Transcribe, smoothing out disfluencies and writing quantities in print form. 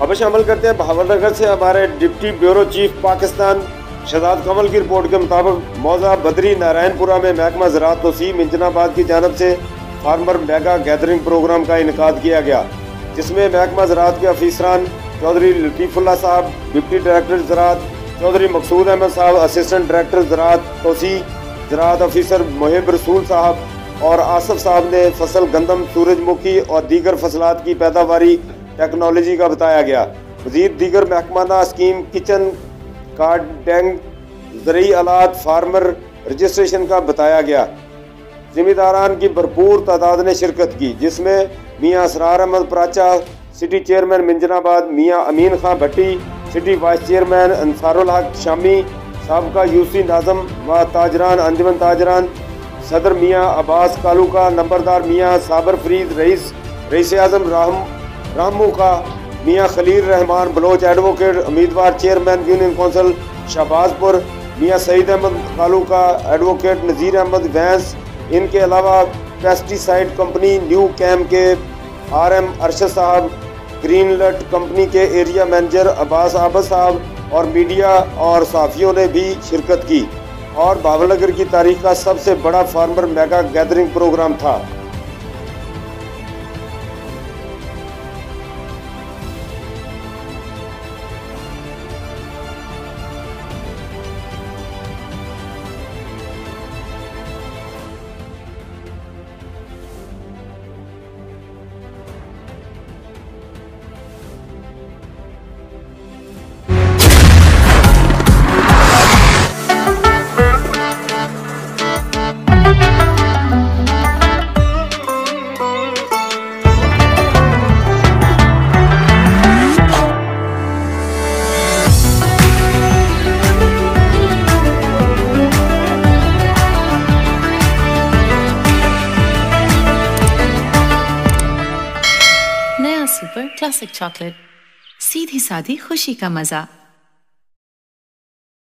अब शामिल करते हैं भावनगर से हमारे deputy bureau chief Pakistan Shahzad Kamal की रिपोर्ट के मुताबिक मौजा बदरी नारायणपुरा में महकमा ज़राअत तोसीम इंजनाबाद की जानब से फार्मर मेगा गैदरिंग प्रोग्राम का इनेकाद किया गया, जिसमें महकमा ज़राअत के अफीसरान चौधरी लतीफ़ुल्लाह साहब, डिप्टी डायरेक्टर ज़राअत चौधरी मकसूद अहमद साहब, असिस्टेंट डायरेक्टर ज़राअत तोसी, ज़राअत अफीसर मुहिब रसूल साहब और आसफ साहब ने फसल गंदम, सूरजमुखी और दीगर फसलात की पैदावारी टेक्नोलॉजी का बताया गया। मज़ीद दीगर महकमाना स्कीम, किचन गार्डनिंग, ज़रूरी आलात, फार्मर रजिस्ट्रेशन का बताया गया। जिम्मेदारान की भरपूर तादाद ने शिरकत की, जिसमें मियाँ असरार अहमद प्राचा, सिटी चेयरमैन मिंजनाबाद मियाँ अमीन खां भट्टी, सिटी वाइस चेयरमैन अंसारुल हक शामी, साबका यूसी नाज़म व ताजरान अंजुमन ताजरान, सदर मियाँ अब्बास कालूका, नंबरदार मियाँ साबर फरीद, रईस आज़म रामू का, मियाँ खलील रहमान बलोच एडवोकेट, उम्मीदवार चेयरमैन यूनियन कौंसिल शहबाजपुर, मियाँ सईद अहमद कालूका, एडवोकेट नज़ीर अहमद वैंस। इनके अलावा पेस्टिसाइड कंपनी न्यू कैम्प के RM अरशद साहब, ग्रीनलट कंपनी के एरिया मैनेजर अब्बास आबद साहब और मीडिया और सहाफ़ियों ने भी शिरकत की और भावनगर की तारीख का सबसे बड़ा फार्मर मेगा गैदरिंग प्रोग्राम था। सुपर क्लासिक चॉकलेट, सीधी सादी खुशी का मजा।